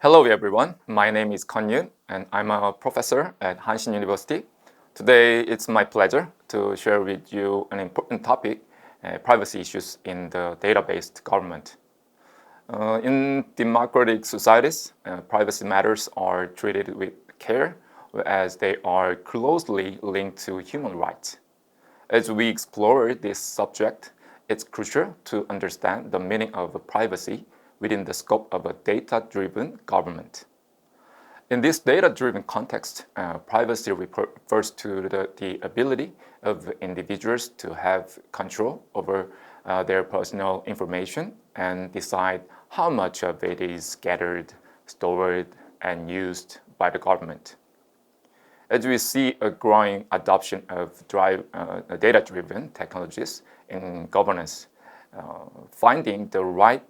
Hello everyone, my name is Kon Yoon and I'm a professor at Hanshin University. Today it's my pleasure to share with you an important topic, privacy issues in the data-based government. In democratic societies, privacy matters are treated with care as they are closely linked to human rights. As we explore this subject, it's crucial to understand the meaning of privacy within the scope of a data-driven government. In this data-driven context, privacy refers to the ability of individuals to have control over their personal information and decide how much of it is gathered, stored, and used by the government. As we see a growing adoption of data-driven technologies in governance, finding the right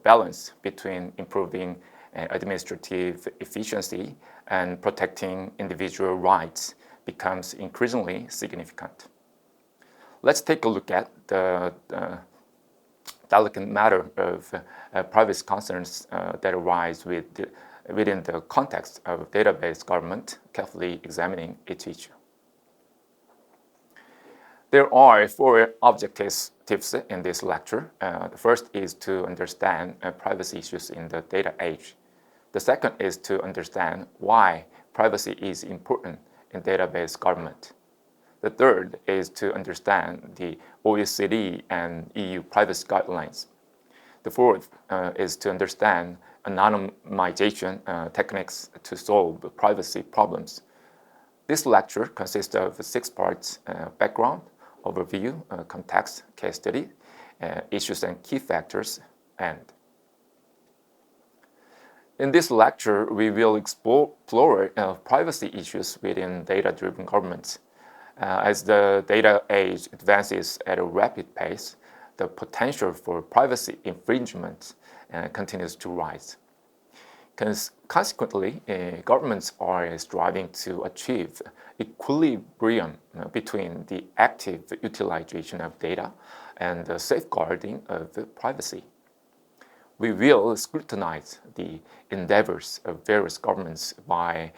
balance between improving administrative efficiency and protecting individual rights becomes increasingly significant. Let's take a look at the delicate matter of privacy concerns that arise within the context of database government, carefully examining each issue. There are four objectives in this lecture. The first is to understand privacy issues in the data age. The second is to understand why privacy is important in database government. The third is to understand the OECD and EU privacy guidelines. The fourth is to understand anonymization techniques to solve privacy problems. This lecture consists of 6 parts: background, overview, context, case study, issues and key factors, and. In this lecture, we will explore privacy issues within data-driven governments. As the data age advances at a rapid pace, the potential for privacy infringement continues to rise. Consequently, governments are striving to achieve equilibrium between the active utilization of data and the safeguarding of privacy. We will scrutinize the endeavors of various governments by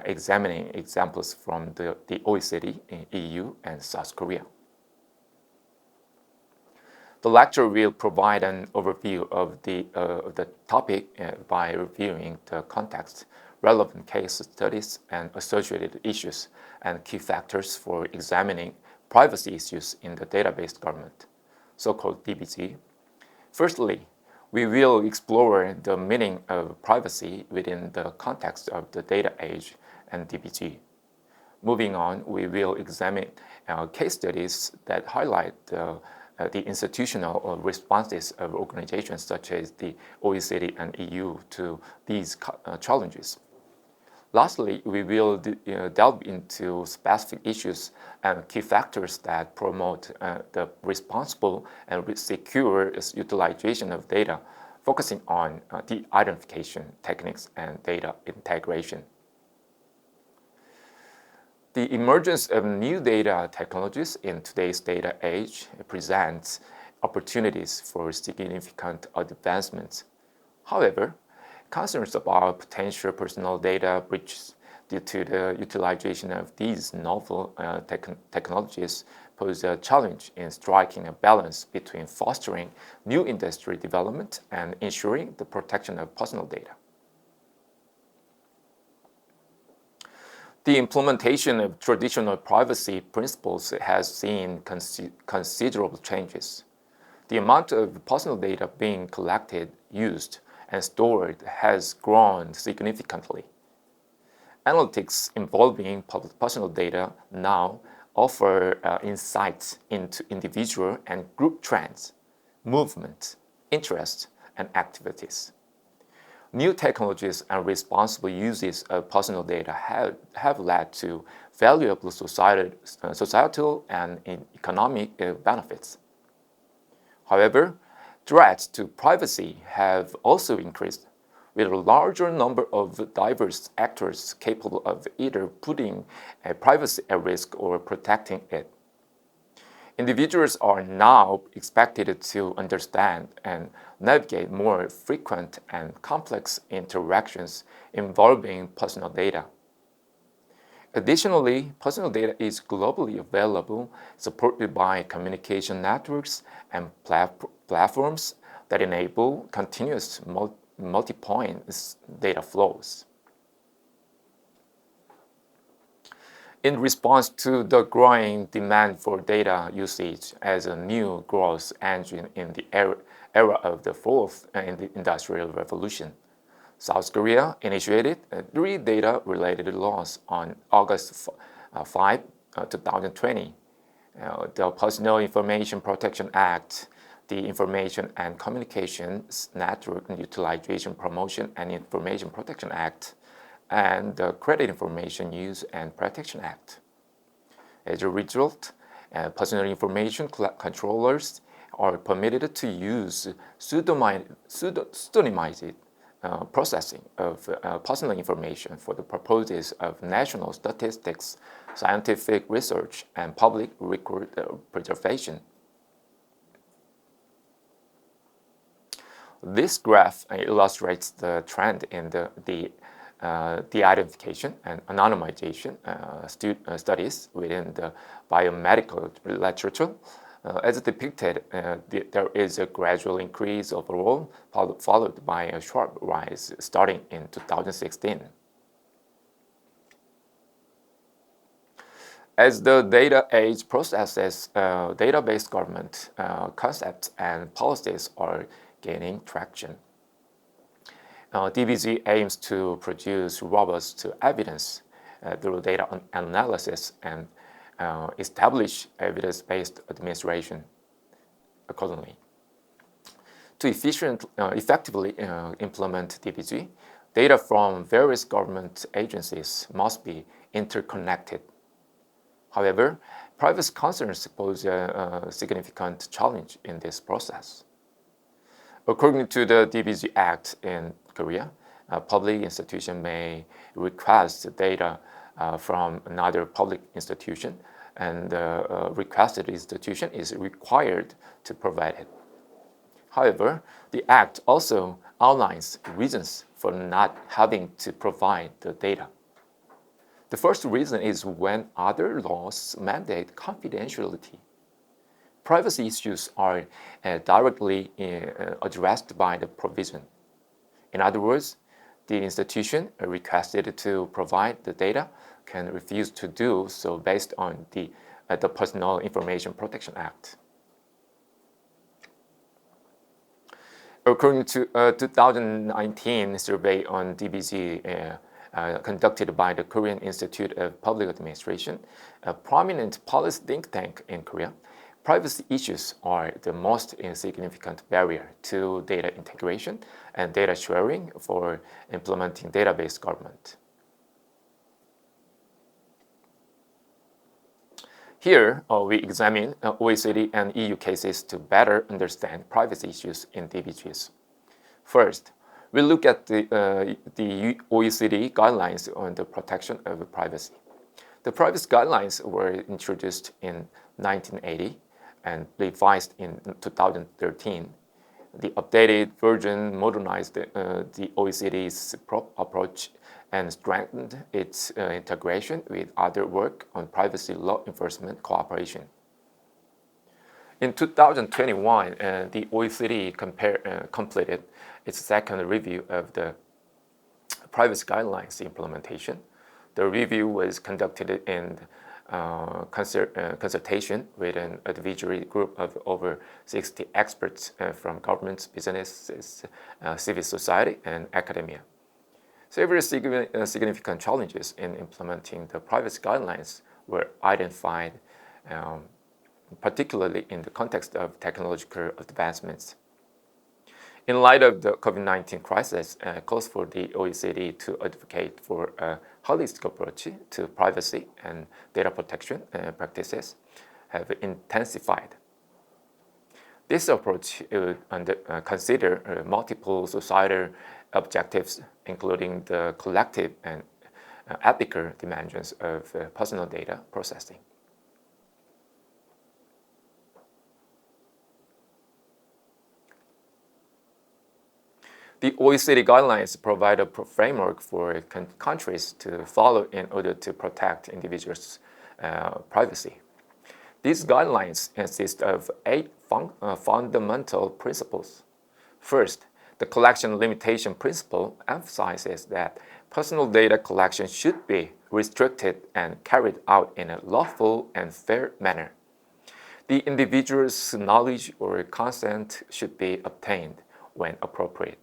examining examples from the OECD, EU, and South Korea. The lecture will provide an overview of the topic by reviewing the context, relevant case studies, and associated issues and key factors for examining privacy issues in the database government, so-called DBG. Firstly, we will explore the meaning of privacy within the context of the data age and DBG. Moving on, we will examine case studies that highlight the institutional responses of organizations such as the OECD and EU to these challenges. Lastly, we will delve into specific issues and key factors that promote the responsible and secure utilization of data, focusing on de-identification techniques and data integration. The emergence of new data technologies in today's data age presents opportunities for significant advancements. However, concerns about potential personal data breaches due to the utilization of these novel technologies pose a challenge in striking a balance between fostering new industry development and ensuring the protection of personal data. The implementation of traditional privacy principles has seen considerable changes. The amount of personal data being collected, used, and stored has grown significantly. Analytics involving personal data now offer insights into individual and group trends, movements, interests, and activities. New technologies and responsible uses of personal data have led to valuable societal and economic benefits. However, threats to privacy have also increased, with a larger number of diverse actors capable of either putting privacy at risk or protecting it. Individuals are now expected to understand and navigate more frequent and complex interactions involving personal data. Additionally, personal data is globally available, supported by communication networks and platforms that enable continuous multi-point data flows. In response to the growing demand for data usage as a new growth engine in the era of the fourth industrial revolution, South Korea initiated 3 data-related laws on August 5, 2020. The Personal Information Protection Act, the Information and Communications Network Utilization Promotion and Information Protection Act, and the Credit Information Use and Protection Act. As a result, personal information controllers are permitted to use pseudonymized processing of personal information for the purposes of national statistics, scientific research, and public record preservation. This graph illustrates the trend in the de-identification and anonymization studies within the biomedical literature. As depicted, there is a gradual increase overall, followed by a sharp rise starting in 2016. As the data age processes, database government concepts and policies are gaining traction. DBG aims to produce robust evidence through data analysis and establish evidence-based administration accordingly. To effectively implement DBG, data from various government agencies must be interconnected. However, privacy concerns pose a significant challenge in this process. According to the DBG Act in Korea, a public institution may request data from another public institution, and the requested institution is required to provide it. However, the Act also outlines reasons for not having to provide the data. The first reason is when other laws mandate confidentiality. Privacy issues are directly addressed by the provision. In other words, the institution requested to provide the data can refuse to do so based on the Personal Information Protection Act. According to a 2019 survey on DBG conducted by the Korean Institute of Public Administration, a prominent policy think tank in Korea, privacy issues are the most significant barrier to data integration and data sharing for implementing database government. Here, we examine OECD and EU cases to better understand privacy issues in DBGs. First, we look at the OECD guidelines on the protection of privacy. The privacy guidelines were introduced in 1980 and revised in 2013. The updated version modernized the OECD's approach and strengthened its integration with other work on privacy law enforcement cooperation. In 2021, the OECD completed its second review of the privacy guidelines implementation. The review was conducted in consultation with an advisory group of over 60 experts from governments, businesses, civil society, and academia. Several significant challenges in implementing the privacy guidelines were identified, particularly in the context of technological advancements. In light of the COVID-19 crisis, calls for the OECD to advocate for a holistic approach to privacy and data protection practices have intensified. This approach would consider multiple societal objectives, including the collective and ethical dimensions of personal data processing. The OECD guidelines provide a framework for countries to follow in order to protect individuals' privacy. These guidelines consist of 8 fundamental principles. First, the collection limitation principle emphasizes that personal data collection should be restricted and carried out in a lawful and fair manner. The individual's knowledge or consent should be obtained when appropriate.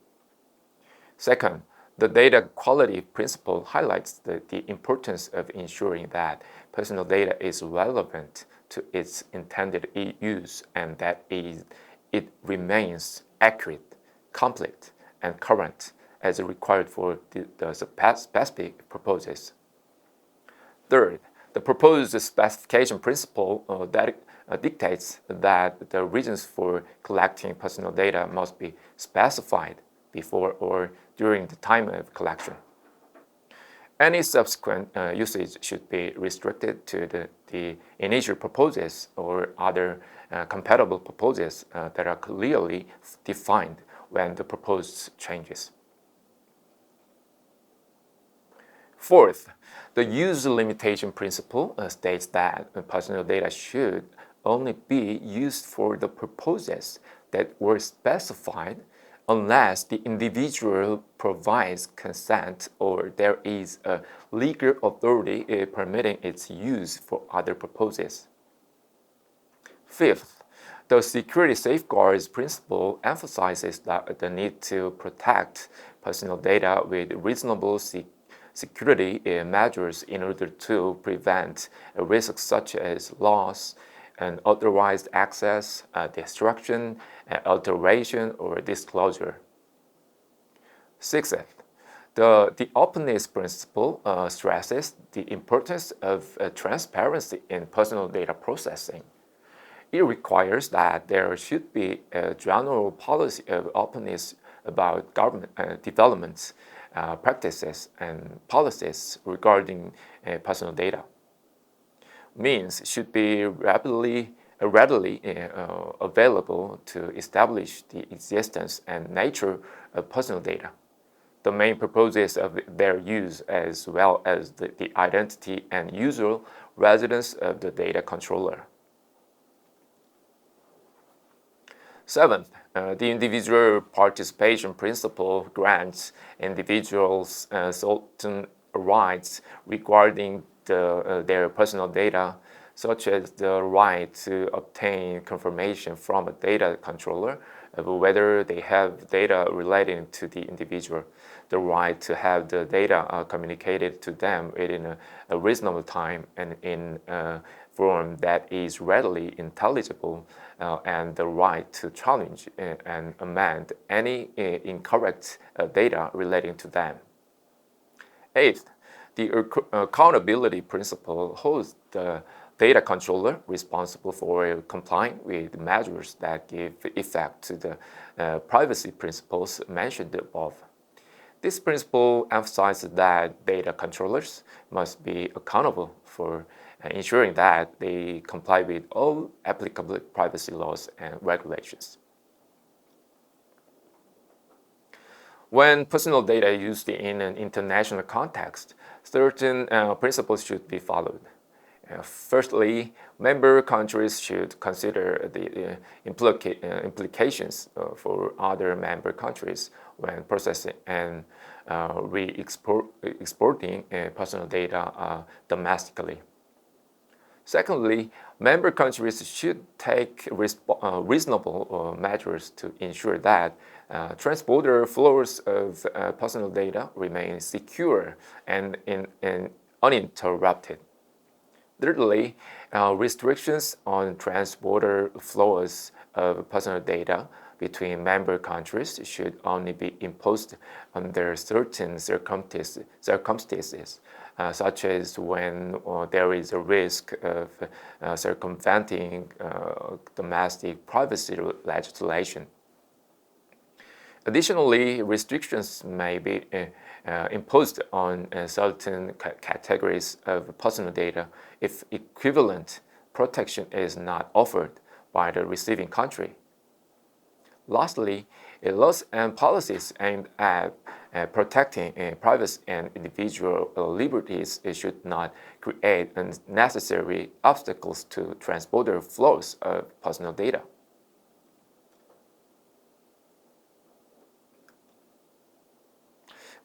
Second, the data quality principle highlights the importance of ensuring that personal data is relevant to its intended use and that it remains accurate, complete, and current as required for the specific purposes. Third, the proposed specification principle dictates that the reasons for collecting personal data must be specified before or during the time of collection. Any subsequent usage should be restricted to the initial proposals or other compatible proposals that are clearly defined when the proposed changes. Fourth, the use limitation principle states that personal data should only be used for the purposes that were specified unless the individual provides consent or there is a legal authority permitting its use for other purposes. Fifth, the security safeguards principle emphasizes that the need to protect personal data with reasonable security measures in order to prevent risks such as loss, unauthorized access, destruction, alteration, or disclosure. Sixth, the openness principle stresses the importance of transparency in personal data processing. It requires that there should be a general policy of openness about government developments, practices, and policies regarding personal data. Means should be readily available to establish the existence and nature of personal data, the main purposes of their use, as well as the identity and usual residence of the data controller. Seventh, the individual participation principle grants individuals certain rights regarding their personal data, such as the right to obtain confirmation from a data controller of whether they have data relating to the individual, the right to have the data communicated to them within a reasonable time and in a form that is readily intelligible, and the right to challenge and amend any incorrect data relating to them. Eighth, the accountability principle holds the data controller responsible for complying with measures that give effect to the privacy principles mentioned above. This principle emphasizes that data controllers must be accountable for ensuring that they comply with all applicable privacy laws and regulations. When personal data is used in an international context, certain principles should be followed. Firstly, member countries should consider the implications for other member countries when processing and exporting personal data domestically. Secondly, member countries should take reasonable measures to ensure that transborder flows of personal data remain secure and uninterrupted. Thirdly, restrictions on transborder flows of personal data between member countries should only be imposed under certain circumstances, such as when there is a risk of circumventing domestic privacy legislation. Additionally, restrictions may be imposed on certain categories of personal data if equivalent protection is not offered by the receiving country. Lastly, Laws and policies aimed at protecting privacy and individual liberties should not create unnecessary obstacles to transborder flows of personal data.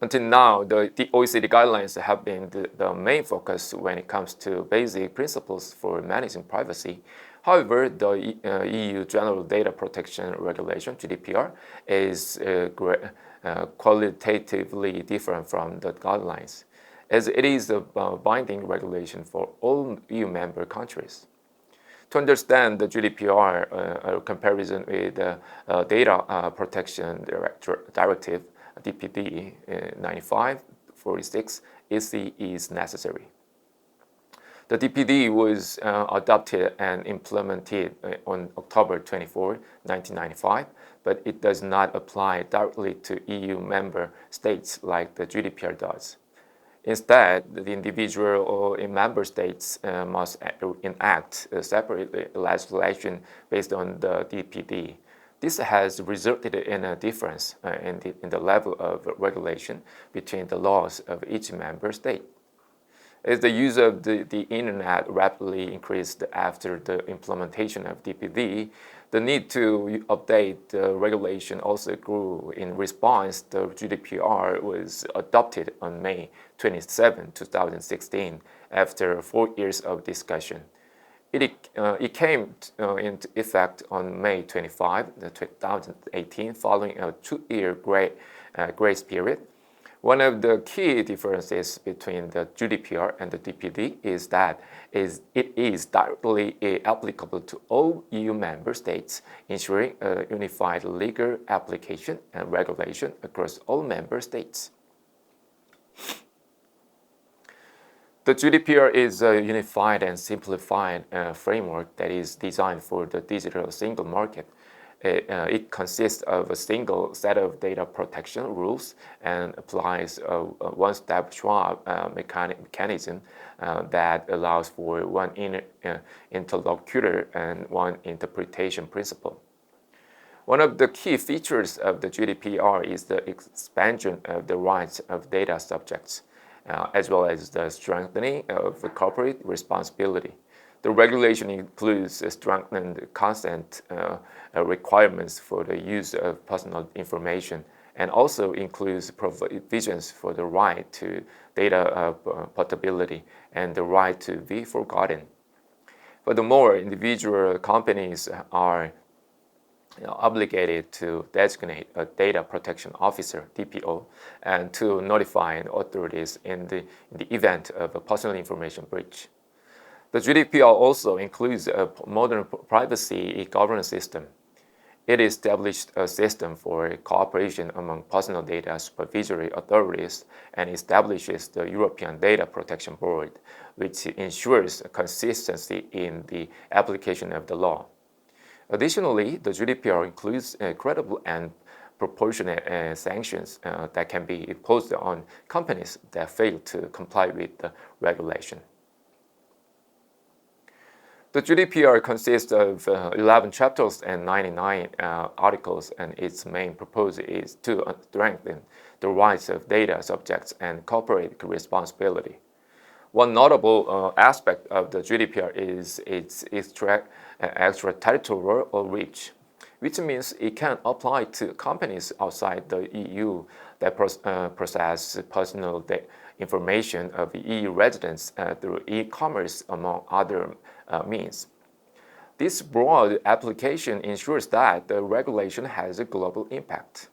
Until now, the OECD guidelines have been the main focus when it comes to basic principles for managing privacy. However, the EU General Data Protection Regulation, GDPR, is qualitatively different from the guidelines, as it is a binding regulation for all EU member countries. To understand the GDPR, a comparison with the Data Protection Directive, DPD 95/46 EC is necessary. The DPD was adopted and implemented on October 24, 1995, but it does not apply directly to EU member states like the GDPR does. Instead, the individual or member states must enact separate legislation based on the DPD. This has resulted in a difference in the level of regulation between the laws of each member state. As the use of the internet rapidly increased after the implementation of DPD, the need to update the regulation also grew. In response, the GDPR was adopted on May 27, 2016, after 4 years of discussion. It came into effect on May 25, 2018, following a 2-year grace period. One of the key differences between the GDPR and the DPD is that it is directly applicable to all EU member states, ensuring a unified legal application and regulation across all member states. The GDPR is a unified and simplified framework that is designed for the digital single market. It consists of a single set of data protection rules and applies a one-step swap mechanism that allows for one interlocutor and one interpretation principle. One of the key features of the GDPR is the expansion of the rights of data subjects, as well as the strengthening of the corporate responsibility. The regulation includes strengthened consent requirements for the use of personal information and also includes provisions for the right to data portability and the right to be forgotten. Furthermore, individual companies are obligated to designate a data protection officer, DPO, and to notify authorities in the event of a personal information breach. The GDPR also includes a modern privacy governance system. It established a system for cooperation among personal data supervisory authorities and establishes the European Data Protection Board, which ensures consistency in the application of the law. Additionally, the GDPR includes credible and proportionate sanctions that can be imposed on companies that fail to comply with the regulation. The GDPR consists of 11 chapters and 99 articles, and its main purpose is to strengthen the rights of data subjects and corporate responsibility. One notable aspect of the GDPR is its extraterritorial reach, which means it can apply to companies outside the EU that process personal information of EU residents through e-commerce, among other means. This broad application ensures that the regulation has a global impact.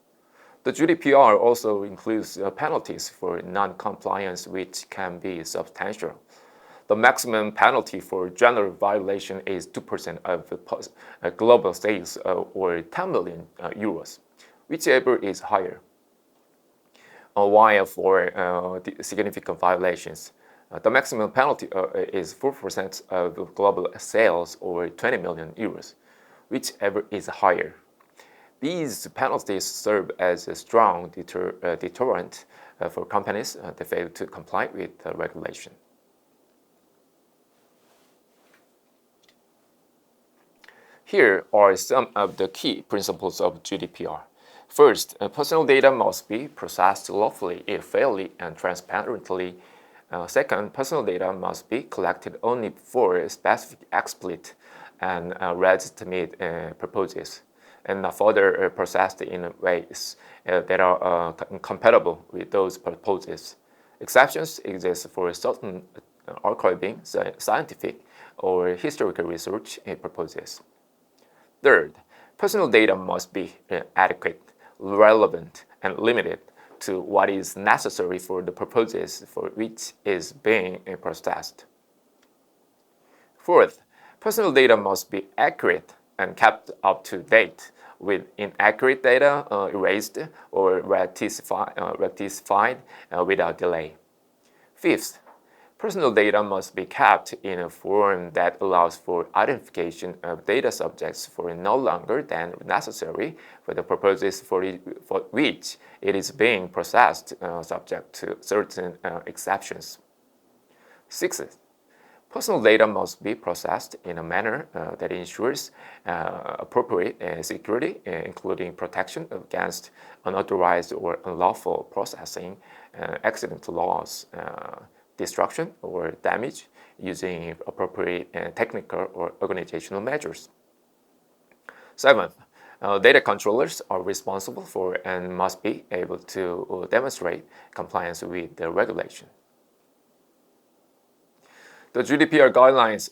The GDPR also includes penalties for non-compliance, which can be substantial. The maximum penalty for general violation is 2% of global sales or 10 million euros, whichever is higher. While for significant violations, the maximum penalty is 4% of global sales or 20 million euros, whichever is higher. These penalties serve as a strong deterrent for companies that fail to comply with the regulation. Here are some of the key principles of GDPR. First, personal data must be processed lawfully, fairly, and transparently. Second, personal data must be collected only for specific explicit and legitimate purposes, and not further processed in ways that are compatible with those purposes. Exceptions exist for certain archiving, scientific, or historical research purposes. Third, personal data must be adequate, relevant, and limited to what is necessary for the purposes for which is being processed. Fourth, personal data must be accurate and kept up to date, with inaccurate data erased or rectified without delay. Fifth, personal data must be kept in a form that allows for identification of data subjects for no longer than necessary for the purposes for which it is being processed, subject to certain exceptions. Sixth, personal data must be processed in a manner that ensures appropriate security, including protection against unauthorized or unlawful processing, accidental loss, destruction, or damage using appropriate technical or organizational measures. Seventh, data controllers are responsible for and must be able to demonstrate compliance with the regulation. The GDPR guidelines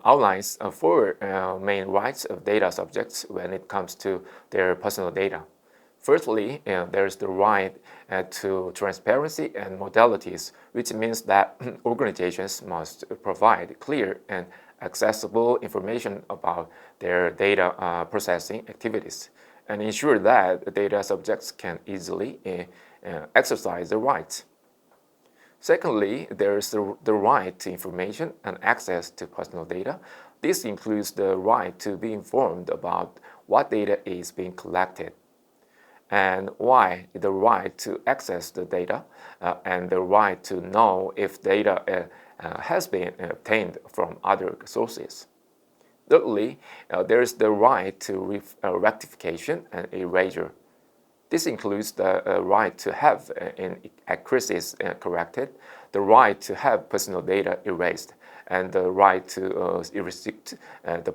outlines four main rights of data subjects when it comes to their personal data. Firstly, there's the right to transparency and modalities, which means that organizations must provide clear and accessible information about their data processing activities and ensure that data subjects can easily exercise their rights. Secondly, there is the right to information and access to personal data. This includes the right to be informed about what data is being collected and why, the right to access the data, and the right to know if data has been obtained from other sources. Thirdly, there is the right to rectification and erasure. This includes the right to have inaccuracies corrected, the right to have personal data erased, and the right to restrict the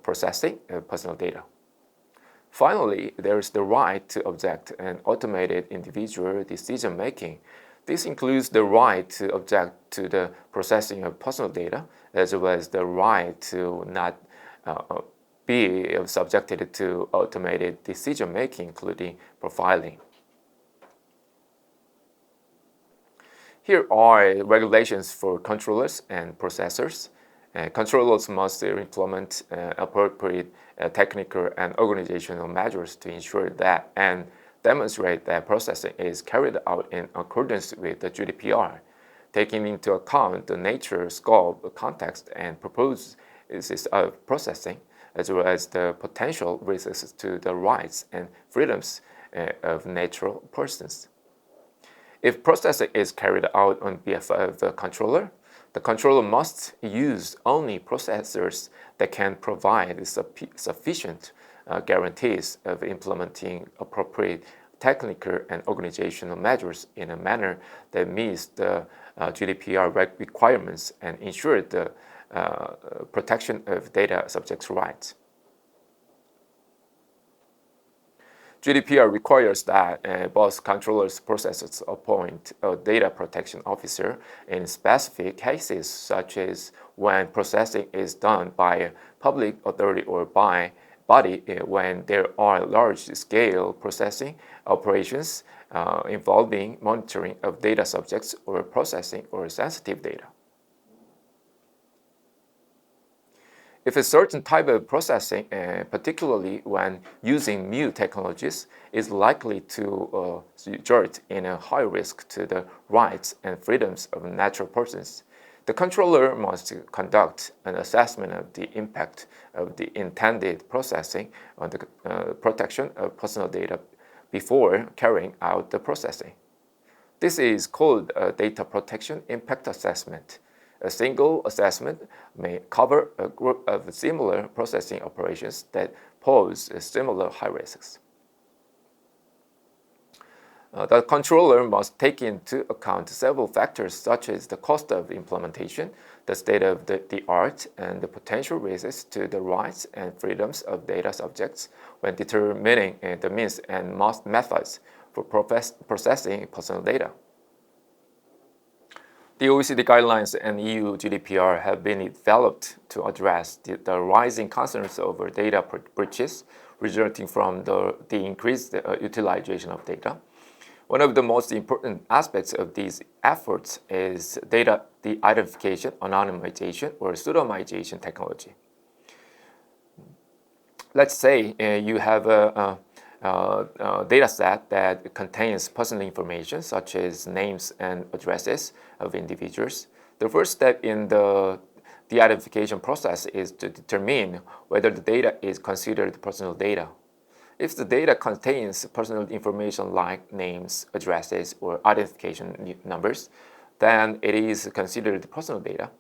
processing of personal data. Finally, there is the right to object and automated individual decision-making. This includes the right to object to the processing of personal data, as well as the right to not be subjected to automated decision-making, including profiling. Here are regulations for controllers and processors. Controllers must implement appropriate technical and organizational measures to ensure that and demonstrate that processing is carried out in accordance with the GDPR, taking into account the nature, scope, context, and purposes of processing, as well as the potential risks to the rights and freedoms of natural persons. If processing is carried out on behalf of the controller must use only processors that can provide sufficient guarantees of implementing appropriate technical and organizational measures in a manner that meets the GDPR requirements and ensure the protection of data subjects' rights. GDPR requires that both controllers and processors appoint a data protection officer in specific cases, such as when processing is done by a public authority or by body, when there are large-scale processing operations involving monitoring of data subjects or processing or sensitive data. If a certain type of processing, particularly when using new technologies, is likely to result in a high risk to the rights and freedoms of natural persons, the controller must conduct an assessment of the impact of the intended processing on the protection of personal data before carrying out the processing. This is called a data protection impact assessment. A single assessment may cover a group of similar processing operations that pose similar high risks. The controller must take into account several factors such as the cost of implementation, the state of the art, and the potential risks to the rights and freedoms of data subjects when determining the means and methods for processing personal data. The OECD guidelines and EU GDPR have been developed to address the rising concerns over data breaches resulting from the increased utilization of data. One of the most important aspects of these efforts is data de-identification, anonymization, or pseudonymization technology. Let's say you have a data set that contains personal information such as names and addresses of individuals. The first step in the de-identification process is to determine whether the data is considered personal data. If the data contains personal information like names, addresses, or identification numbers, then it is considered personal data.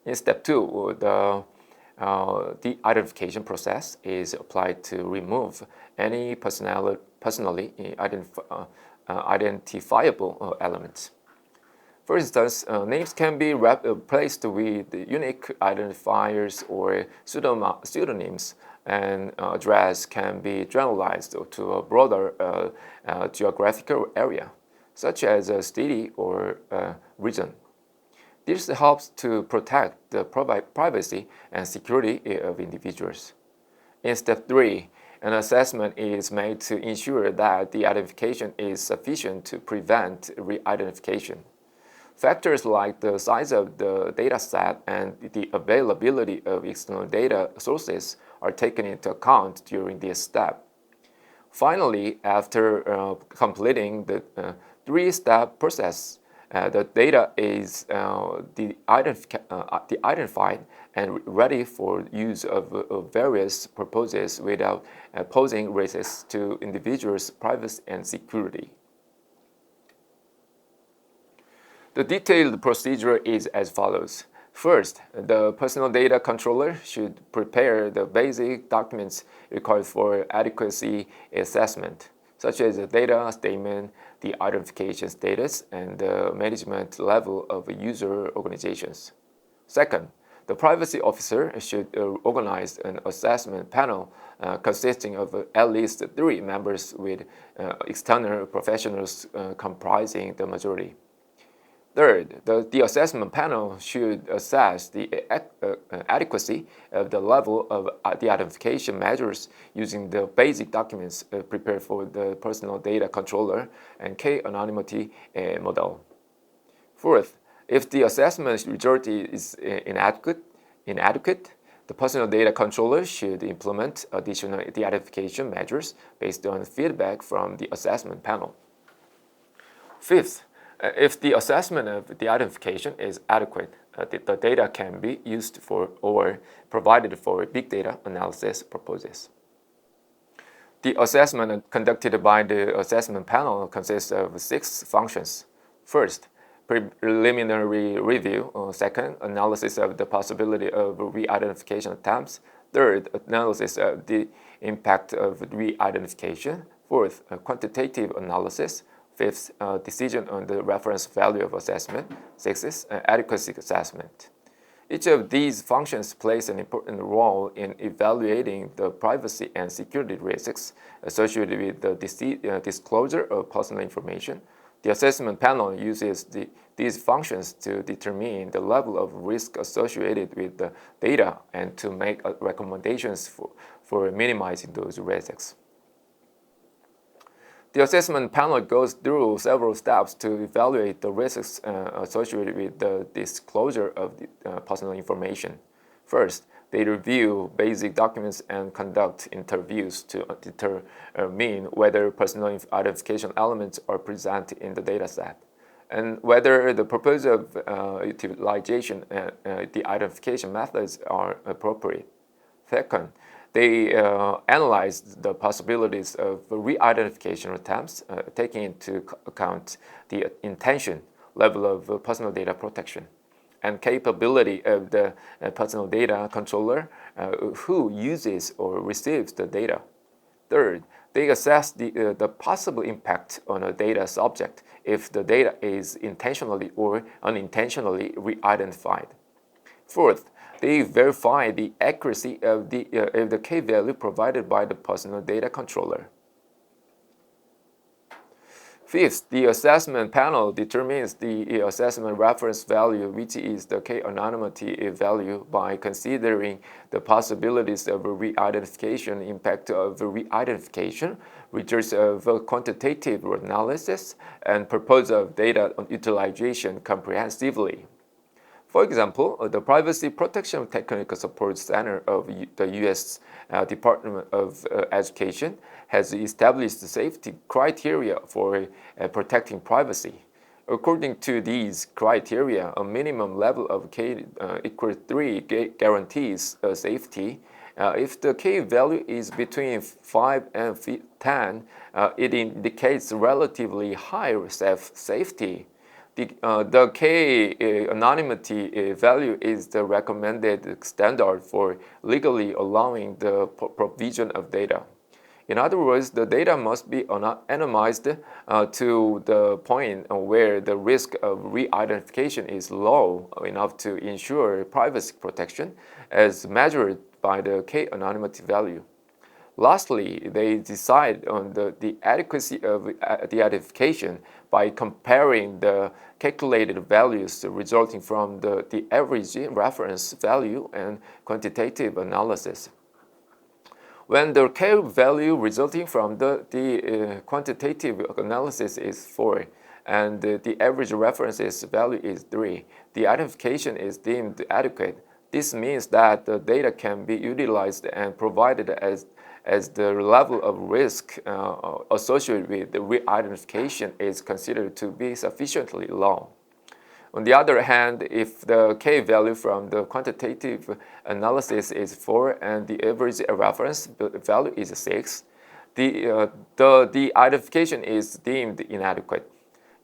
In step 2, the identification process is applied to remove any personally identifiable elements. For instance, names can be replaced with unique identifiers or pseudonyms, and address can be generalized to a broader geographical area, such as a city or a region. This helps to protect the privacy and security of individuals. In step 3, an assessment is made to ensure that the identification is sufficient to prevent re-identification. Factors like the size of the data set and the availability of external data sources are taken into account during this step. Finally, after completing the 3-step process, the data is identified and ready for use of various purposes without posing risks to individuals' privacy and security. The detailed procedure is as follows. First, the personal data controller should prepare the basic documents required for adequacy assessment, such as the data statement, the identification status, and the management level of user organizations. Second, the privacy officer should organize an assessment panel consisting of at least 3 members with external professionals comprising the majority. Third, the assessment panel should assess the adequacy of the level of the identification measures using the basic documents prepared for the personal data controller and K-anonymity model. Fourth, if the assessment result is inadequate, the personal data controller should implement additional de-identification measures based on feedback from the assessment panel. Fifth, if the assessment of the identification is adequate, the data can be used for or provided for big data analysis purposes. The assessment conducted by the assessment panel consists of 6 functions. First, preliminary review. Second, analysis of the possibility of re-identification attempts. Third, analysis of the impact of re-identification. Fourth, quantitative analysis. Fifth, decision on the reference value of assessment. Sixth, adequacy assessment. Each of these functions plays an important role in evaluating the privacy and security risks associated with the disclosure of personal information. The assessment panel uses these functions to determine the level of risk associated with the data and to make recommendations for minimizing those risks. The assessment panel goes through several steps to evaluate the risks associated with the disclosure of the personal information. First, they review basic documents and conduct interviews to determine whether personal identification elements are present in the dataset and whether the purpose of utilization and the identification methods are appropriate. Second, they analyze the possibilities of re-identification attempts, taking into account the intention, level of personal data protection, and capability of the personal data controller who uses or receives the data. Third, They assess the possible impact on a data subject if the data is intentionally or unintentionally re-identified. Fourth, they verify the accuracy of the k-value provided by the personal data controller. Fifth, the assessment panel determines the assessment reference value, which is the k-anonymity value, by considering the possibilities of re-identification, impact of re-identification, results of quantitative analysis, and purpose of data utilization comprehensively. For example, the Privacy Protection Technical Support Center of the U.S. Department of Education has established safety criteria for protecting privacy. According to these criteria, a minimum level of K equals 3 guarantees safety. If the K value is between 5 and 10, it indicates relatively high safety. The k-anonymity value is the recommended standard for legally allowing the provision of data. In other words, the data must be anonymized to the point where the risk of re-identification is low enough to ensure privacy protection as measured by the k-anonymity value. Lastly, they decide on the adequacy of the identification by comparing the calculated values resulting from the average reference value and quantitative analysis. When the K value resulting from the quantitative analysis is 4 and the average reference value is 3, the identification is deemed adequate. This means that the data can be utilized and provided as the level of risk associated with the re-identification is considered to be sufficiently low. On the other hand, if the K value from the quantitative analysis is 4 and the average reference value is 6, the identification is deemed inadequate.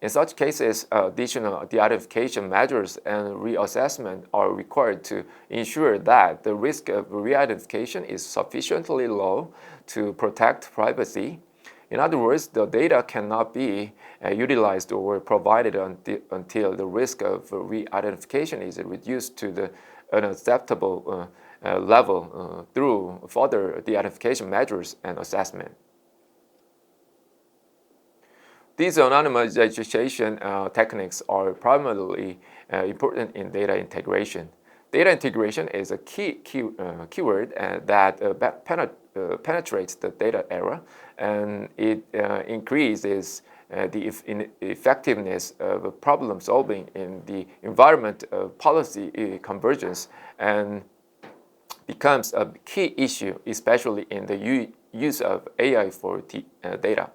In such cases, additional de-identification measures and reassessment are required to ensure that the risk of re-identification is sufficiently low to protect privacy. In other words, the data cannot be utilized or provided until the risk of re-identification is reduced to the unacceptable level through further de-identification measures and assessment. These anonymization techniques are primarily important in data integration. Data integration is a keyword that penetrates the data era, and it increases the effectiveness of problem solving in the environment of policy convergence and becomes a key issue, especially in the use of AI for data.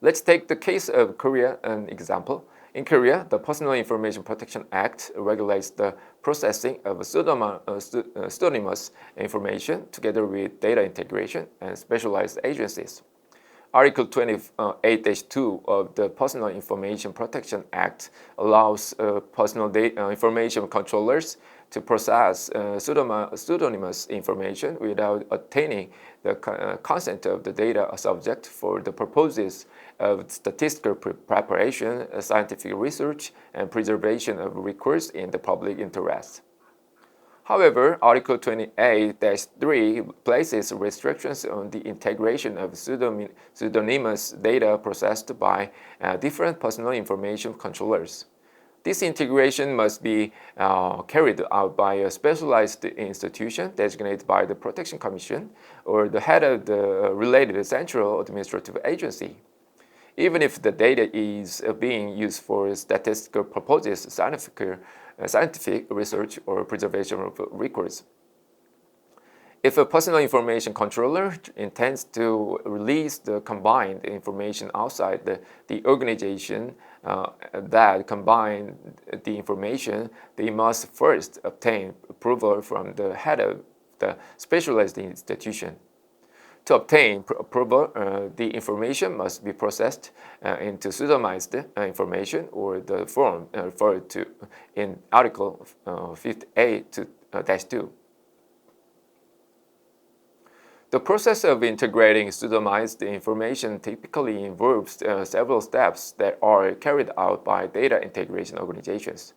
Let's take the case of Korea an example. In Korea, the Personal Information Protection Act regulates the processing of pseudonymous information together with data integration and specialized agencies. Article 28-2 of the Personal Information Protection Act allows personal information controllers to process pseudonymous information without obtaining the consent of the data subject for the purposes of statistical preparation, scientific research, and preservation of records in the public interest. However, Article 28-3 places restrictions on the integration of pseudonymous data processed by different personal information controllers. This integration must be carried out by a specialized institution designated by the Protection Commission or the head of the related central administrative agency. Even if the data is being used for statistical purposes, scientific research, or preservation of records. If a personal information controller intends to release the combined information outside the organization that combined the information, they must first obtain approval from the head of the specialized institution. To obtain approval, the information must be processed into pseudonymized information or the form referred to in Article 58-2. The process of integrating pseudonymized information typically involves several steps that are carried out by data integration organizations.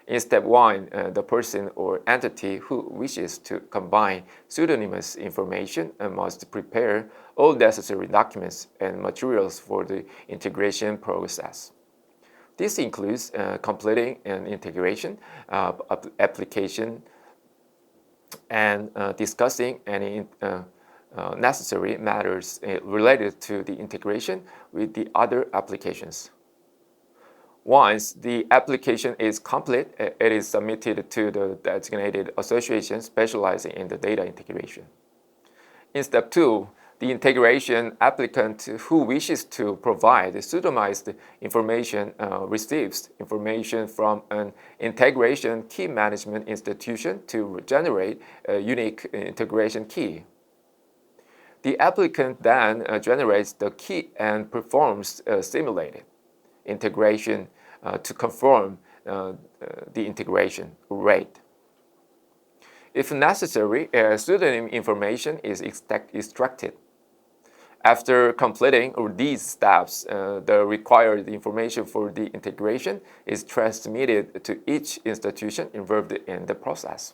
In step 1, the person or entity who wishes to combine pseudonymous information must prepare all necessary documents and materials for the integration process. This includes completing an integration application and discussing any necessary matters related to the integration with the other applications. Once the application is complete, it is submitted to the designated association specializing in the data integration. In step 2, the integration applicant who wishes to provide pseudonymized information receives information from an integration key management institution to generate a unique integration key. The applicant then generates the key and performs a simulated integration to confirm the integration rate. If necessary, pseudonym information is extracted. After completing these steps, the required information for the integration is transmitted to each institution involved in the process.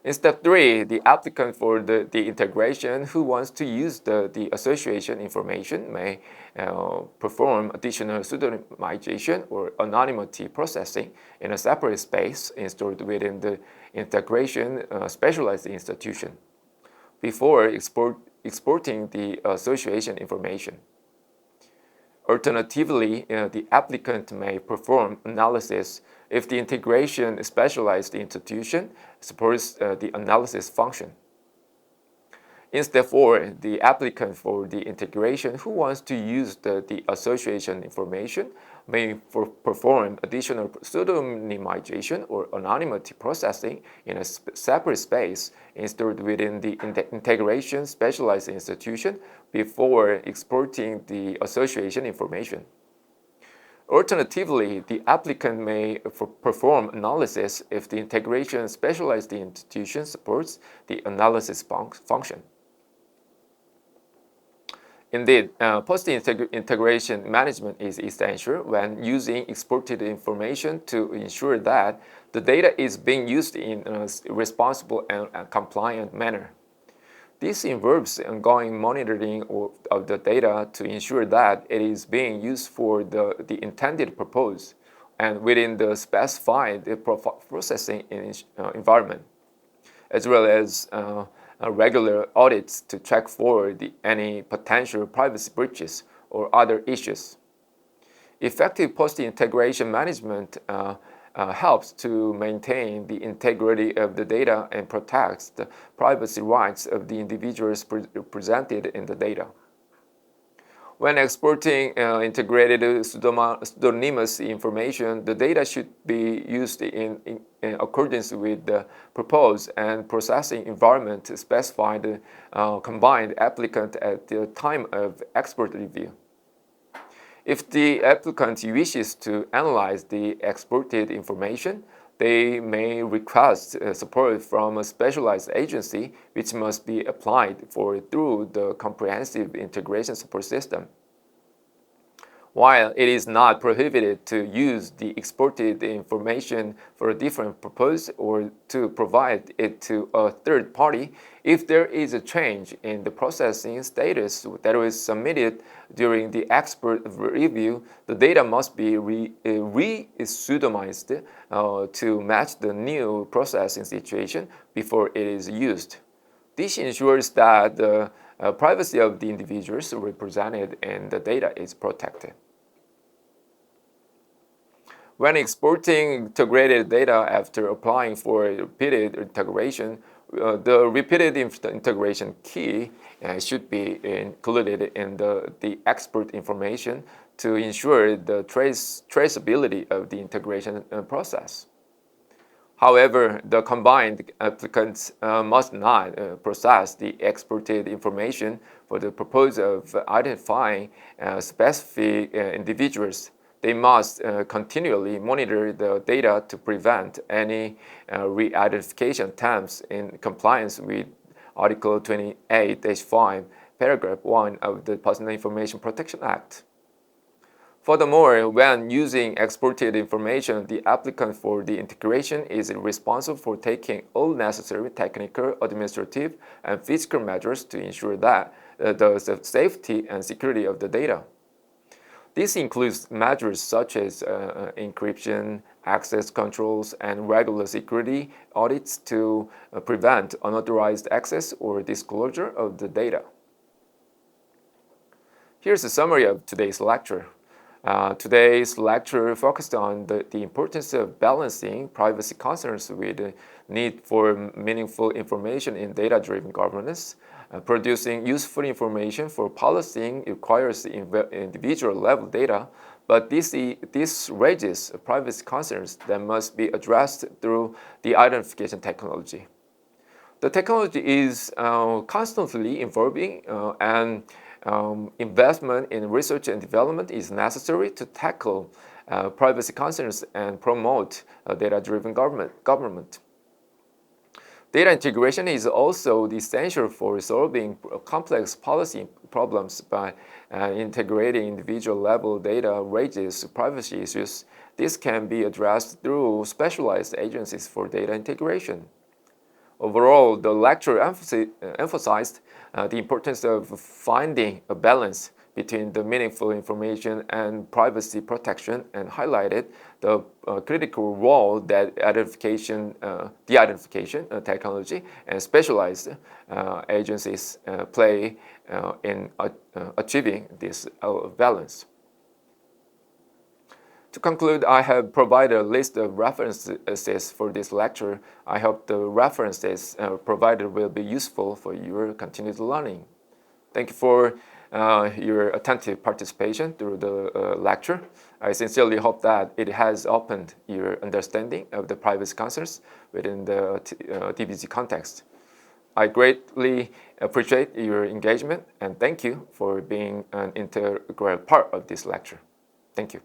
In step 3, the applicant for the integration who wants to use the association information may perform additional pseudonymization or anonymity processing in a separate space installed within the integration specialized institution before exporting the association information. Alternatively, the applicant may perform analysis if the integration specialized institution supports the analysis function. In step 4, the applicant for the integration who wants to use the association information may perform additional pseudonymization or anonymity processing in a separate space installed within the integration specialized institution before exporting the association information. Alternatively, the applicant may perform analysis if the integration specialized institution supports the analysis function. Indeed, post-integration management is essential when using exported information to ensure that the data is being used in a responsible and compliant manner. This involves ongoing monitoring of the data to ensure that it is being used for the intended purpose and within the specified processing environment, as well as regular audits to check for any potential privacy breaches or other issues. Effective post-integration management helps to maintain the integrity of the data and protects the privacy rights of the individuals presented in the data. When exporting integrated pseudonymous information, the data should be used in accordance with the proposed and processing environment specified combined applicant at the time of export review. If the applicant wishes to analyze the exported information, they may request support from a specialized agency which must be applied for through the comprehensive integration support system. While it is not prohibited to use the exported information for a different purpose or to provide it to a third party, if there is a change in the processing status that was submitted during the export review, the data must be re-pseudonymized to match the new processing situation before it is used. This ensures that the privacy of the individuals represented in the data is protected. When exporting integrated data after applying for repeated integration, the repeated integration key should be included in the export information to ensure the traceability of the integration process. However, the combined applicants must not process the exported information for the purpose of identifying specific individuals They must continually monitor the data to prevent any re-identification attempts in compliance with Article 28-5, Paragraph 1 of the Personal Information Protection Act. Furthermore, when using exported information, the applicant for the integration is responsible for taking all necessary technical, administrative, and physical measures to ensure that the safety and security of the data. This includes measures such as encryption, access controls, and regular security audits to prevent unauthorized access or disclosure of the data. Here's a summary of today's lecture. Today's lecture focused on the importance of balancing privacy concerns with the need for meaningful information in data-driven governance. Producing useful information for policing requires individual-level data, but this raises privacy concerns that must be addressed through the identification technology. The technology is constantly evolving and investment in research and development is necessary to tackle privacy concerns and promote data-driven government. Data integration is also essential for solving complex policy problems by integrating individual-level data raises privacy issues. This can be addressed through specialized agencies for data integration. Overall, the lecture emphasized the importance of finding a balance between the meaningful information and privacy protection and highlighted the critical role that de-identification technology and specialized agencies play in achieving this balance. To conclude, I have provided a list of references for this lecture. I hope the references provided will be useful for your continued learning. Thank you for your attentive participation through the lecture. I sincerely hope that it has opened your understanding of the privacy concerns within the DBG context. I greatly appreciate your engagement and thank you for being an integral part of this lecture. Thank you.